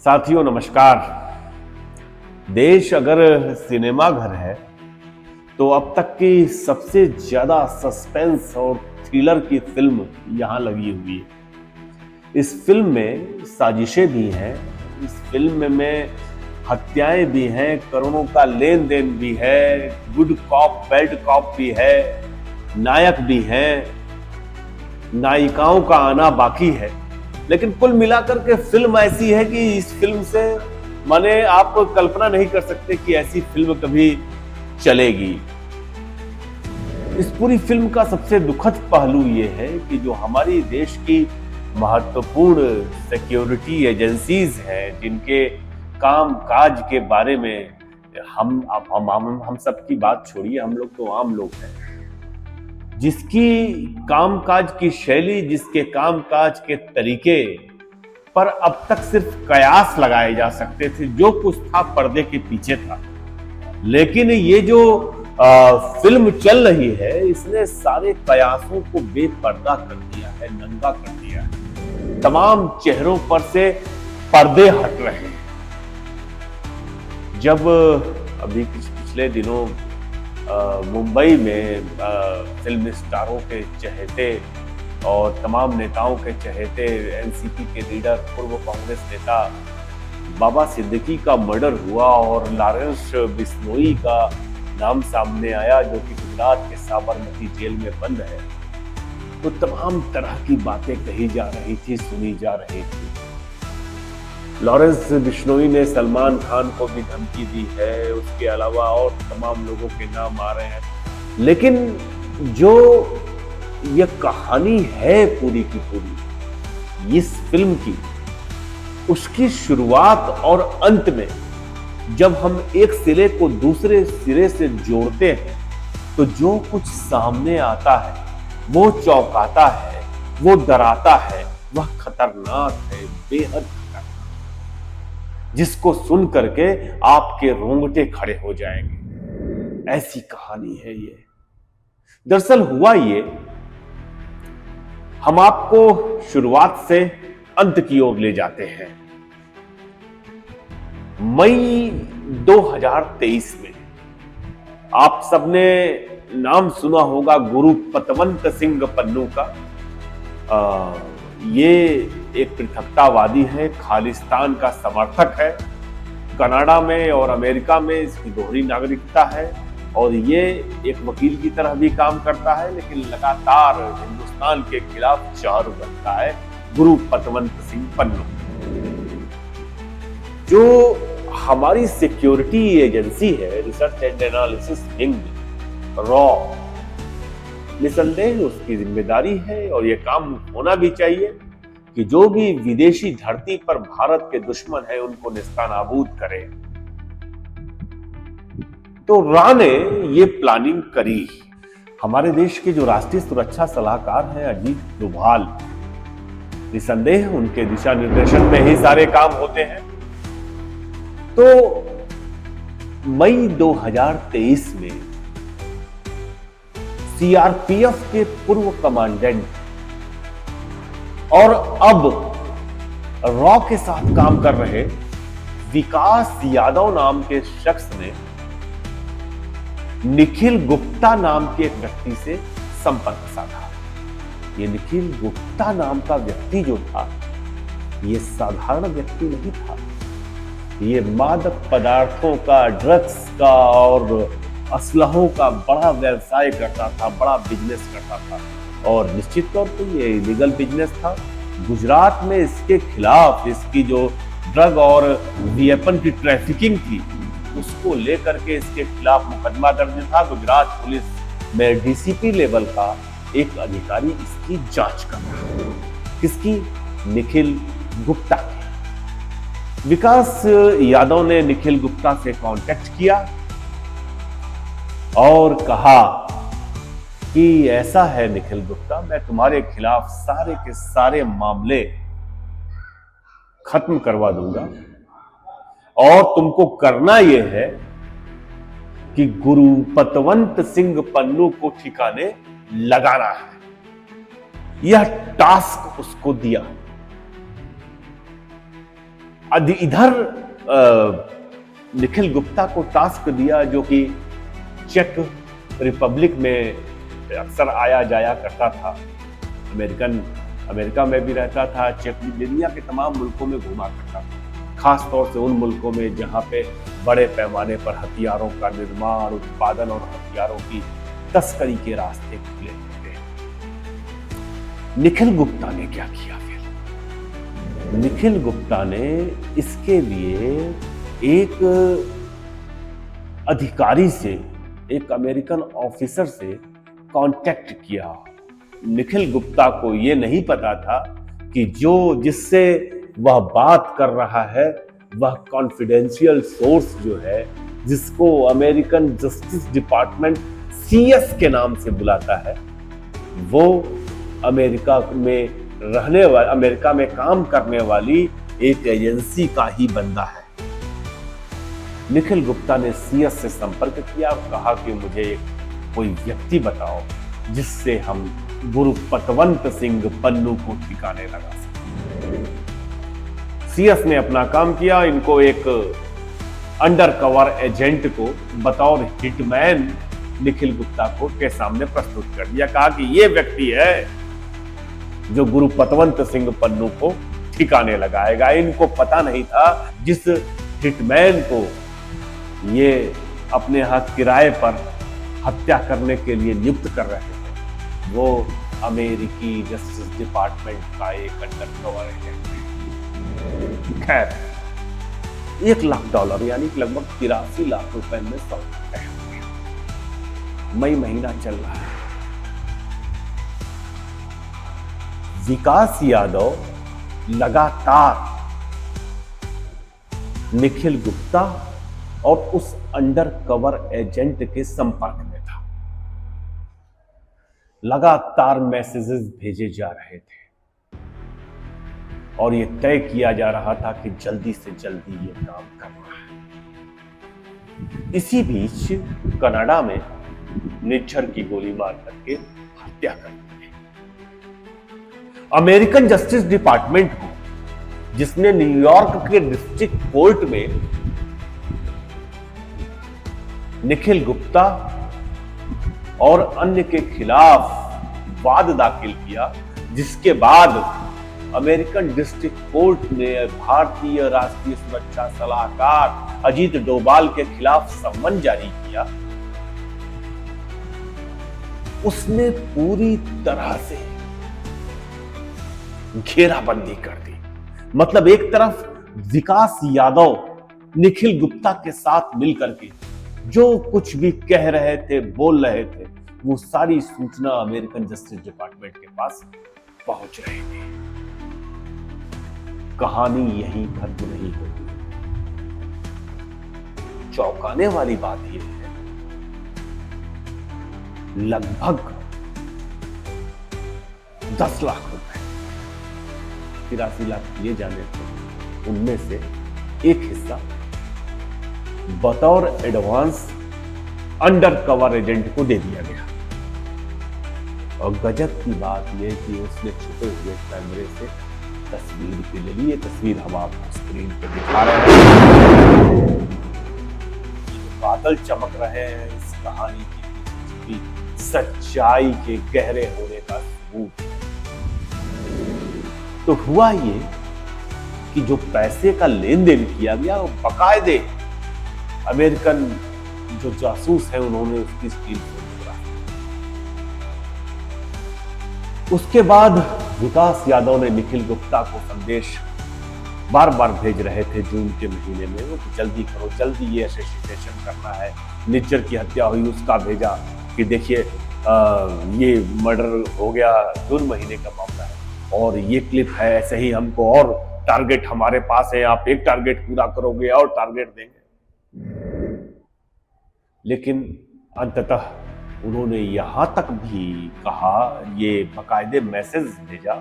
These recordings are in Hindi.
साथियों नमस्कार। देश अगर सिनेमा घर है तो अब तक की सबसे ज्यादा सस्पेंस और थ्रिलर की फिल्म यहां लगी हुई है। इस फिल्म में साजिशें भी हैं, इस फिल्म में हत्याएं भी हैं, करोड़ों का लेन देन भी है, गुड कॉप बैड कॉप भी है, नायक भी हैं, नायिकाओं का आना बाकी है। लेकिन कुल मिलाकर के फिल्म ऐसी है कि इस फिल्म से माने आप कल्पना नहीं कर सकते कि ऐसी फिल्म कभी चलेगी। इस पूरी फिल्म का सबसे दुखद पहलू यह है कि जो हमारी देश की महत्वपूर्ण सिक्योरिटी एजेंसीज हैं, जिनके काम काज के बारे में हम सबकी बात छोड़िए, हम लोग तो आम लोग हैं, जिसकी कामकाज की शैली, जिसके कामकाज के तरीके पर अब तक सिर्फ कयास लगाए जा सकते थे, जो कुछ था पर्दे के पीछे था। लेकिन ये जो फिल्म चल रही है, इसने सारे कयासों को बेपर्दा कर दिया है, नंगा कर दिया है। तमाम चेहरों पर से पर्दे हट रहे हैं। जब अभी पिछले दिनों मुंबई में फिल्म स्टारों के चहेते और तमाम नेताओं के चहेते एनसीपी के लीडर पूर्व कांग्रेस नेता बाबा सिद्दीकी का मर्डर हुआ और लॉरेंस बिश्नोई का नाम सामने आया, जो कि गुजरात के साबरमती जेल में बंद है, तो तमाम तरह की बातें कही जा रही थी, सुनी जा रही थी। लॉरेंस बिश्नोई ने सलमान खान को भी धमकी दी है, उसके अलावा और तमाम लोगों के नाम आ रहे हैं। लेकिन जो ये कहानी है पूरी की पूरी इस फिल्म की, उसकी शुरुआत और अंत में जब हम एक सिरे को दूसरे सिरे से जोड़ते हैं तो जो कुछ सामने आता है वो चौंकाता है, वो डराता है, वह खतरनाक है, बेहद खतरनाक, जिसको सुन करके आपके रोंगटे खड़े हो जाएंगे। ऐसी कहानी है ये। दरअसल हुआ ये, हम आपको शुरुआत से अंत की ओर ले जाते हैं। मई 2023 में आप सबने नाम सुना होगा गुरु पतवंत सिंह पन्नू का। ये एक पृथकतावादी है, खालिस्तान का समर्थक है। कनाडा में और अमेरिका में इसकी दोहरी नागरिकता है और ये एक वकील की तरह भी काम करता है, लेकिन लगातार हिंदुस्तान के खिलाफ चारू बनता है। गुरु पतवंत सिंह पन्नू, जो हमारी सिक्योरिटी एजेंसी है, research and analysis wing, raw, निसंदेह उसकी जिम्मेदारी है और यह काम होना भी चाहिए कि जो भी विदेशी धरती पर भारत के दुश्मन है उनको निस्तानाबूद करे। तो रॉ ने ये प्लानिंग करी। हमारे देश के जो राष्ट्रीय सुरक्षा सलाहकार हैं अजीत डोभाल, निसंदेह उनके दिशा निर्देशन में ही सारे काम होते हैं। तो मई 2023 में सीआरपीएफ के पूर्व कमांडेंट और अब रॉ के साथ काम कर रहे विकास यादव नाम के शख्स ने निखिल गुप्ता नाम के एक व्यक्ति से संपर्क साधा। ये निखिल गुप्ता नाम का व्यक्ति जो था, ये साधारण व्यक्ति नहीं था। ये मादक पदार्थों का, ड्रग्स का और असलहों का बड़ा व्यवसाय करता था, बड़ा बिजनेस करता था। और निश्चित तौर पर ये इलीगल बिजनेस था। गुजरात में इसके खिलाफ, इसकी जो ड्रग और वेपन की ट्रैफिकिंग थी, उसको लेकर के इसके खिलाफ मुकदमा दर्ज था। गुजरात पुलिस में डीसीपी लेवल का एक अधिकारी इसकी जांच कर रहा है। किसकी? निखिल गुप्ता की। विकास यादव ने निखिल गुप्ता से कांटेक्ट किया और कहा कि ऐसा है निखिल गुप्ता, मैं तुम्हारे खिलाफ सारे के सारे मामले खत्म करवा दूंगा और तुमको करना यह है कि गुरु पतवंत सिंह पन्नू को ठिकाने लगाना है। यह टास्क उसको दिया। इधर निखिल गुप्ता को टास्क दिया, जो कि चेक रिपब्लिक में अक्सर आया जाया करता था, अमेरिका में भी रहता था, चेक दुनिया के तमाम मुल्कों में घुमा करता था, खास तौर से उन मुल्कों में जहां पे बड़े पैमाने पर हथियारों का निर्माण, उत्पादन और हथियारों की तस्करी के रास्ते खुले होते हैं। निखिल गुप्ता ने क्या किया फिर? निखिल गुप्ता ने इसके लिए एक अधिकारी से, एक अमेरिकन ऑफिसर से कांटेक्ट किया। निखिल गुप्ता को यह नहीं पता था कि जिससे वह बात कर रहा है वह कॉन्फिडेंशियल सोर्स जो है, जिसको अमेरिकन जस्टिस डिपार्टमेंट CS के नाम से बुलाता है, वो अमेरिका में काम करने वाली एक एजेंसी का ही बंदा है। निखिल गुप्ता ने CS से संपर्क किया और कहा कि मुझे कोई व्यक्ति बताओ जिससे हम गुरु पतवंत सिंह पन्नू को ठिकाने लगा सकें। CS ने अपना काम किया, इनको एक अंडर कवर एजेंट को बतौर हिटमैन निखिल गुप्ता के सामने प्रस्तुत कर दिया। कहा कि ये व्यक्ति है जो गुरु पतवंत सिंह पन्नू को ठिकाने लगाएगा। इनको पता नहीं था जिस हिटमैन को ये अपने हाथ किराए पर हत्या करने के लिए नियुक्त कर रहे थे, वो अमेरिकी जस्टिस डिपार्टमेंट का एक अंडर कवर एजेंट। खैर, $1 लाख यानी लगभग 83 लाख रुपए में सौदा तय हो गया। मई महीना चल रहा है। विकास यादव लगातार निखिल गुप्ता और उस अंडर कवर एजेंट के संपर्क में था। लगातार मैसेजेस भेजे जा रहे थे और यह तय किया जा रहा था कि जल्दी से जल्दी यह काम करना है। इसी बीच कनाडा में निज्जर की गोली मार करके हत्या कर दी। अमेरिकन जस्टिस डिपार्टमेंट को, जिसने न्यूयॉर्क के डिस्ट्रिक्ट कोर्ट में निखिल गुप्ता और अन्य के खिलाफ वाद दाखिल किया, जिसके बाद अमेरिकन डिस्ट्रिक्ट कोर्ट ने भारतीय राष्ट्रीय सुरक्षा सलाहकार अजीत डोभाल के खिलाफ सम्मन जारी किया, उसने पूरी तरह से घेराबंदी कर दी। मतलब एक तरफ विकास यादव निखिल गुप्ता के साथ मिलकर के जो कुछ भी कह रहे थे, बोल रहे थे, वो सारी सूचना अमेरिकन जस्टिस डिपार्टमेंट के पास पहुंच रही थी। कहानी यहीं खत्म नहीं होती। चौंकाने वाली बात यह है, लगभग 10 लाख रुपए, 83 लाख लिए जाने थे, उनमें से एक हिस्सा बतौर एडवांस अंडर कवर एजेंट को दे दिया गया। और गजब की बात यह कि उसने छुपे हुए कैमरे से तस्वीर भी ले ली। ये तस्वीर हम आपको स्क्रीन पे दिखा रहे हैं। बादल चमक रहे हैं इस कहानी की सच्चाई के गहरे होने का सबूत। तो हुआ ये कि जो पैसे का लेन देन किया गया वो बाकायदे अमेरिकन जो जासूस है उन्होंने उसकी स्टील को छोड़ा। उसके बाद विकास यादव ने निखिल गुप्ता को संदेश बार बार भेज रहे थे जून के महीने में, वो जल्दी करो, जल्दी ये असेसिनेशन करना है। निज्जर की हत्या हुई, उसका भेजा कि देखिए ये मर्डर हो गया, जून महीने का मामला है और ये क्लिप है, ऐसे ही हमको और टारगेट हमारे पास है, आप एक टारगेट पूरा करोगे और टारगेट देंगे। लेकिन अंततः उन्होंने यहां तक भी कहा, ये बाकायदे मैसेज भेजा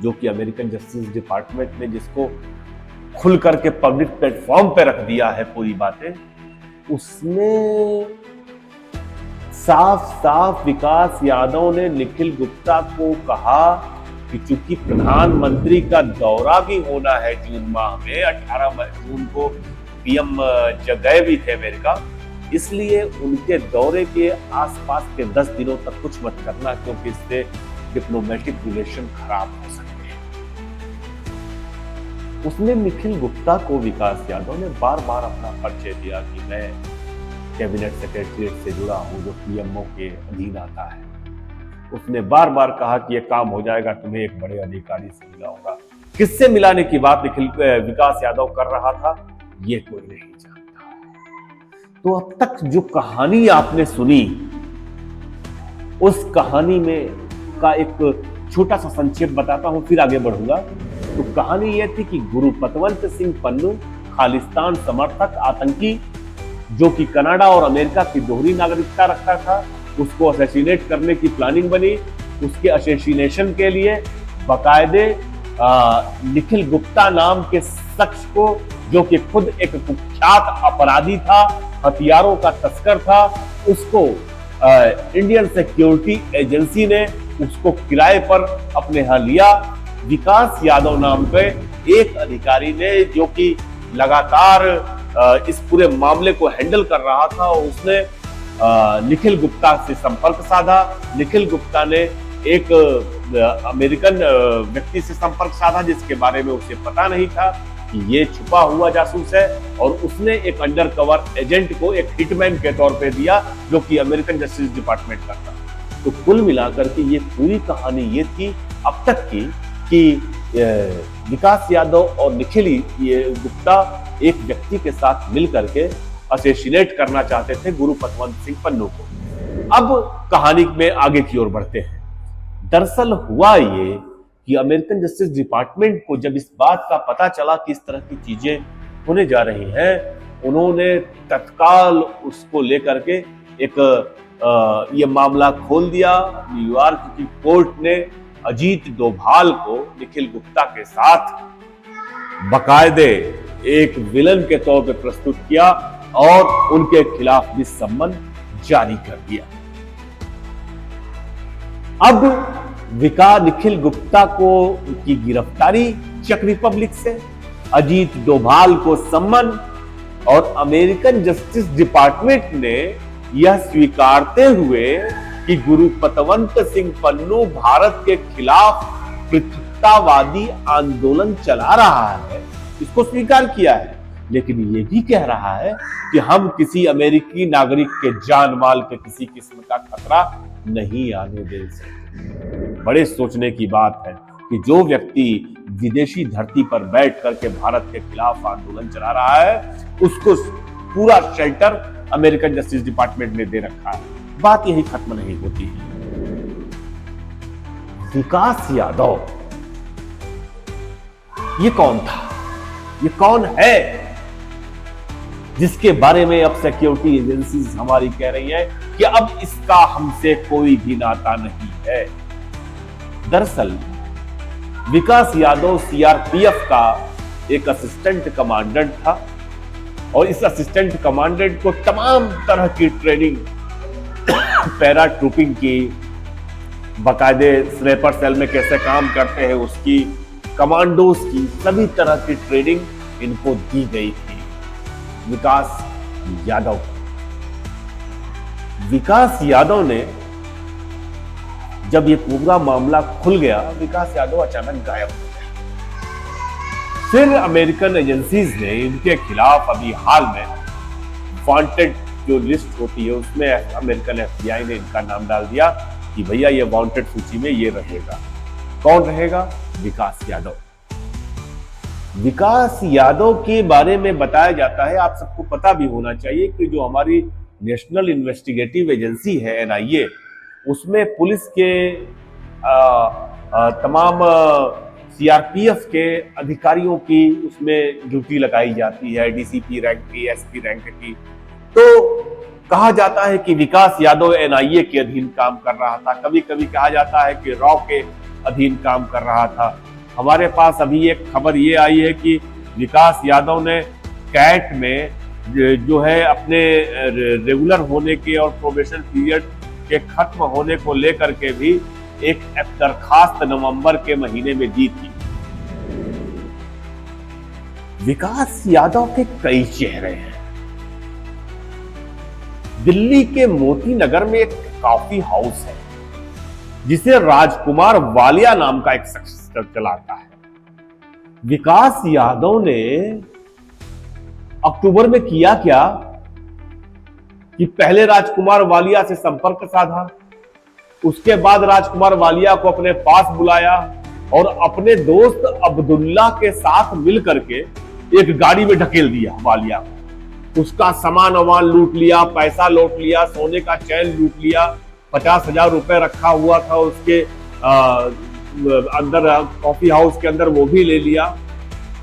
जो कि अमेरिकन जस्टिस डिपार्टमेंट ने जिसको खुल करके पब्लिक प्लेटफॉर्म पे रख दिया है पूरी बातें, उसमें साफ साफ विकास यादव ने निखिल गुप्ता को कहा कि चूंकि प्रधानमंत्री का दौरा भी होना है जून माह में, 18 जून को पीएम गए भी थे अमेरिका, इसलिए उनके दौरे के आसपास के 10 दिनों तक कुछ मत करना, क्योंकि इससे डिप्लोमेटिक रिलेशन खराब हो सकते हैं। उसने निखिल गुप्ता को विकास यादव ने बार बार अपना परिचय दिया कि मैं कैबिनेट सेक्रेटरीट से जुड़ा हूं जो पीएमओ के अधीन आता है। उसने बार बार कहा कि यह काम हो जाएगा, तुम्हें एक बड़े अधिकारी से मिलाऊंगा। किससे मिलाने की बात विकास यादव कर रहा था, ये कोई नहीं जानता। तो अब तक जो कहानी आपने सुनी, उस कहानी में का एक छोटा सा संक्षेप बताता हूं, फिर आगे बढ़ूंगा। तो कहानी यह थी कि गुरु पतवंत सिंह पन्नू खालिस्तान समर्थक आतंकी, जो कि कनाडा और अमेरिका की दोहरी नागरिकता रखता था, उसको असैसिनेट करने की प्लानिंग बनी। उसके असैसिनेशन के लिए बाकायदे निखिल गुप्ता नाम के शख्स को, जो कि खुद एक कुख्यात अपराधी था, हथियारों का तस्कर था, उसको इंडियन सिक्योरिटी एजेंसी ने उसको किराए पर अपने यहां लिया। विकास यादव नाम के एक अधिकारी ने, जो कि लगातार इस पूरे मामले को हैंडल कर रहा था, उसने निखिल गुप्ता से संपर्क साधा। निखिल गुप्ता ने एक अमेरिकन व्यक्ति से संपर्क साधा जिसके बारे में उसे पता नहीं था कि ये छुपा हुआ जासूस है, और उसने एक अंडर कवर एजेंट को एक हिटमैन के तौर पे दिया, जो कि अमेरिकन जस्टिस डिपार्टमेंट का था। तो कुल मिलाकर के ये पूरी कहानी ये थी अब तक की कि विकास यादव और निखिल गुप्ता एक व्यक्ति के साथ मिलकर के असैसिनेट करना चाहते थे गुरु पतवंत सिंह पन्नू को। अब कहानी में आगे की ओर बढ़ते हैं। दरअसल हुआ ये कि अमेरिकन जस्टिस डिपार्टमेंट को जब इस बात का पता चला कि इस तरह की चीजें होने जा रही हैं, उन्होंने तत्काल उसको लेकर के एक ये मामला खोल दिया। न्यूयॉर्क की कोर्ट ने अजीत डोभाल को निखिल गुप्ता के साथ बाकायदे एक विलन के तौर पर प्रस्तुत किया और उनके खिलाफ भी सम्मन जारी कर दिया। अब निखिल गुप्ता को की गिरफ्तारी चेक रिपब्लिक से, अजीत डोभाल को सम्मन, और अमेरिकन जस्टिस डिपार्टमेंट ने यह स्वीकारते हुए कि गुरु पतवंत सिंह पन्नू भारत के खिलाफ पृथकतावादी आंदोलन चला रहा है, इसको स्वीकार किया है। लेकिन ये भी कह रहा है कि हम किसी अमेरिकी नागरिक के जान माल के किसी किस्म का खतरा नहीं आने दे सकते। बड़े सोचने की बात है कि जो व्यक्ति विदेशी धरती पर बैठ करके भारत के खिलाफ आंदोलन चला रहा है, उसको पूरा शेल्टर अमेरिकन जस्टिस डिपार्टमेंट ने दे रखा है। बात यही खत्म नहीं होती है। विकास यादव ये कौन था, ये कौन है, जिसके बारे में अब सिक्योरिटी एजेंसीज हमारी कह रही है कि अब इसका हमसे कोई भी नाता नहीं है। दरअसल विकास यादव सीआरपीएफ का एक असिस्टेंट कमांडेंट था, और इस असिस्टेंट कमांडेंट को तमाम तरह की ट्रेनिंग, पैरा ट्रूपिंग की, बाकायदे स्नैपर सेल में कैसे काम करते हैं उसकी, कमांडोज की, सभी तरह की ट्रेनिंग इनको दी गई थी विकास यादव। विकास यादव ने जब ये पूरा मामला खुल गया, विकास यादव अचानक गायब हो गया। फिर अमेरिकन एजेंसीज ने इनके खिलाफ अभी हाल में वांटेड जो लिस्ट होती है उसमें अमेरिकन एफबीआई ने इनका नाम डाल दिया कि भैया ये वांटेड सूची में ये रहेगा। कौन रहेगा? विकास यादव। विकास यादव के बारे में बताया जाता है, आप सबको पता भी होना चाहिए कि जो हमारी नेशनल इन्वेस्टिगेटिव एजेंसी है एनआईए, उसमें पुलिस के तमाम सीआरपीएफ के अधिकारियों की उसमें ड्यूटी लगाई जाती है, डीसीपी रैंक की, एसपी रैंक की। तो कहा जाता है कि विकास यादव एनआईए के अधीन काम कर रहा था, कभी कभी कहा जाता है कि रॉ के अधीन काम कर रहा था। हमारे पास अभी एक खबर ये आई है कि विकास यादव ने कैट में जो है अपने रेगुलर होने के और प्रोबेशन पीरियड के खत्म होने को लेकर के भी एक दरखास्त नवंबर के महीने में दी थी। विकास यादव के कई चेहरे हैं। दिल्ली के मोती नगर में एक कॉफी हाउस है जिसे राजकुमार वालिया नाम का एक शख्स चलाता है। विकास यादव ने अक्टूबर में किया क्या कि पहले राजकुमार वालिया से संपर्क साधा, उसके बाद राजकुमार वालिया को अपने पास बुलाया और अपने दोस्त अब्दुल्ला के साथ मिलकर के एक गाड़ी में ढकेल दिया वालिया को। उसका सामान वामान लूट लिया, पैसा लूट लिया, सोने का चैन लूट लिया, 50,000 रुपए रखा हुआ था उसके अंदर कॉफी हाउस के अंदर, वो भी ले लिया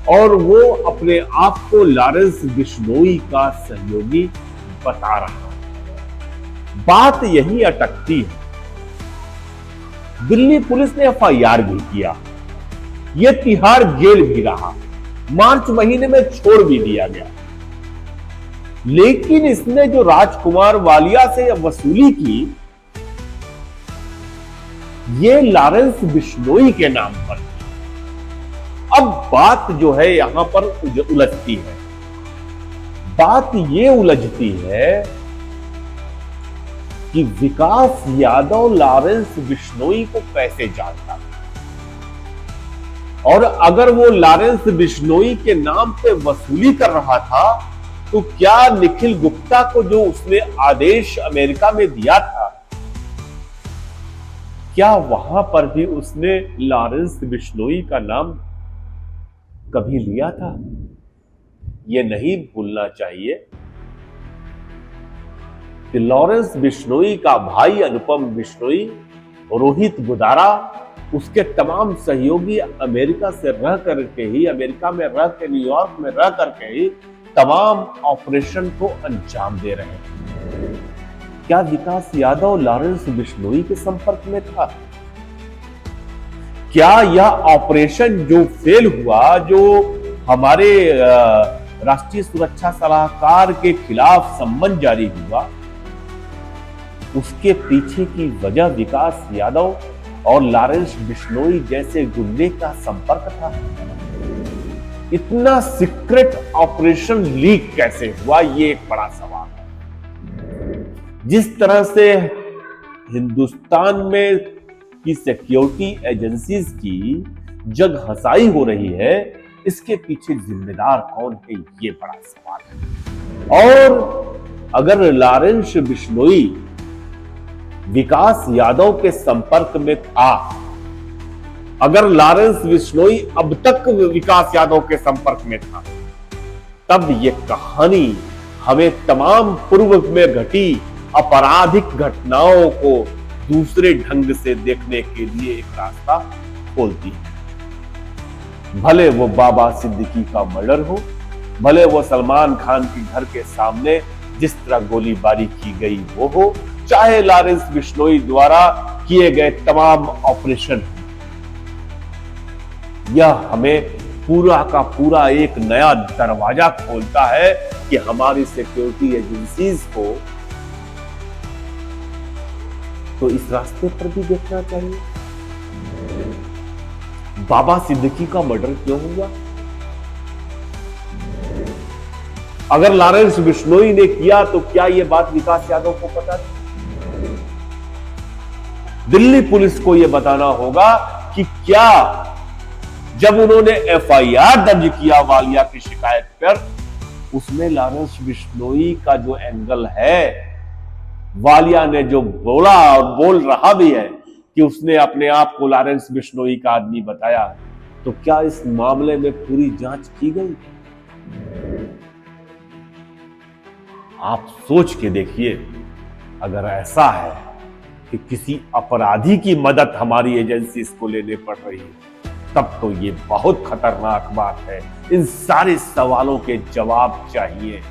और वो अपने आप को लॉरेंस बिश्नोई का सहयोगी बता रहा। बात यही अटकती है। दिल्ली पुलिस ने एफआईआर भी किया, यह तिहाड़ जेल भी रहा, मार्च महीने में छोड़ भी दिया गया। लेकिन इसने जो राजकुमार वालिया से वसूली की, ये लॉरेंस बिश्नोई के नाम पर। अब बात जो है यहां पर उलझती है। बात ये उलझती है कि विकास यादव लॉरेंस बिश्नोई को कैसे जानता, और अगर वो लॉरेंस बिश्नोई के नाम पे वसूली कर रहा था तो क्या निखिल गुप्ता को जो उसने आदेश अमेरिका में दिया था, क्या वहां पर भी उसने लॉरेंस बिश्नोई का नाम कभी लिया था? यह नहीं भूलना चाहिए कि लॉरेंस बिश्नोई का भाई अनुपम बिश्नोई, रोहित गुदारा, उसके तमाम सहयोगी अमेरिका से रह करके ही, अमेरिका में रह के, न्यूयॉर्क में रह करके ही तमाम ऑपरेशन को अंजाम दे रहे हैं। क्या विकास यादव लॉरेंस बिश्नोई के संपर्क में था? क्या यह ऑपरेशन जो फेल हुआ, जो हमारे राष्ट्रीय सुरक्षा सलाहकार के खिलाफ सम्मन जारी हुआ, उसके पीछे की वजह विकास यादव और लॉरेंस बिश्नोई जैसे गुंडे का संपर्क था? इतना सीक्रेट ऑपरेशन लीक कैसे हुआ, ये एक बड़ा सवाल है। जिस तरह से हिंदुस्तान में की सिक्योरिटी एजेंसीज की जग हंसाई हो रही है, इसके पीछे जिम्मेदार कौन है, ये बड़ा सवाल है। और अगर लॉरेंस बिश्नोई विकास यादव के संपर्क में था, अगर लॉरेंस बिश्नोई अब तक विकास यादव के संपर्क में था, तब यह कहानी हमें तमाम पूर्व में घटी आपराधिक घटनाओं को दूसरे ढंग से देखने के लिए एक रास्ता खोलती है। भले वो बाबा सिद्दीकी का मर्डर हो, भले वो सलमान खान के घर के सामने जिस तरह गोलीबारी की गई वो हो, चाहे लॉरेंस बिश्नोई द्वारा किए गए तमाम ऑपरेशन, यह हमें पूरा का पूरा एक नया दरवाजा खोलता है कि हमारी सिक्योरिटी एजेंसीज को तो इस रास्ते पर भी देखना चाहिए। बाबा सिद्दीकी का मर्डर क्यों हुआ? अगर लॉरेंस बिश्नोई ने किया तो क्या यह बात विकास यादव को पता थी? दिल्ली पुलिस को यह बताना होगा कि क्या जब उन्होंने एफआईआर दर्ज किया वालिया की शिकायत पर, उसमें लॉरेंस बिश्नोई का जो एंगल है, वालिया ने जो बोला और बोल रहा भी है कि उसने अपने आप को लॉरेंस बिश्नोई का आदमी बताया, तो क्या इस मामले में पूरी जांच की गई? आप सोच के देखिए, अगर ऐसा है कि किसी अपराधी की मदद हमारी एजेंसीज को लेने पड़ रही है, तब तो ये बहुत खतरनाक बात है। इन सारे सवालों के जवाब चाहिए।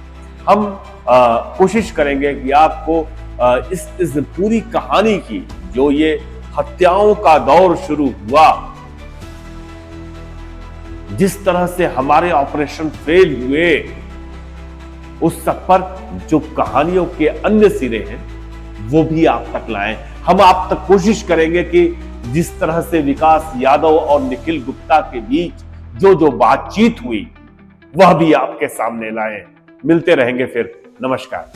हम कोशिश करेंगे कि आपको इस पूरी कहानी की, जो ये हत्याओं का दौर शुरू हुआ, जिस तरह से हमारे ऑपरेशन फेल हुए, उस सब पर जो कहानियों के अन्य सिरे हैं वो भी आप तक लाएं। हम आप तक कोशिश करेंगे कि जिस तरह से विकास यादव और निखिल गुप्ता के बीच जो बातचीत हुई वह भी आपके सामने लाए। मिलते रहेंगे फिर। नमस्कार।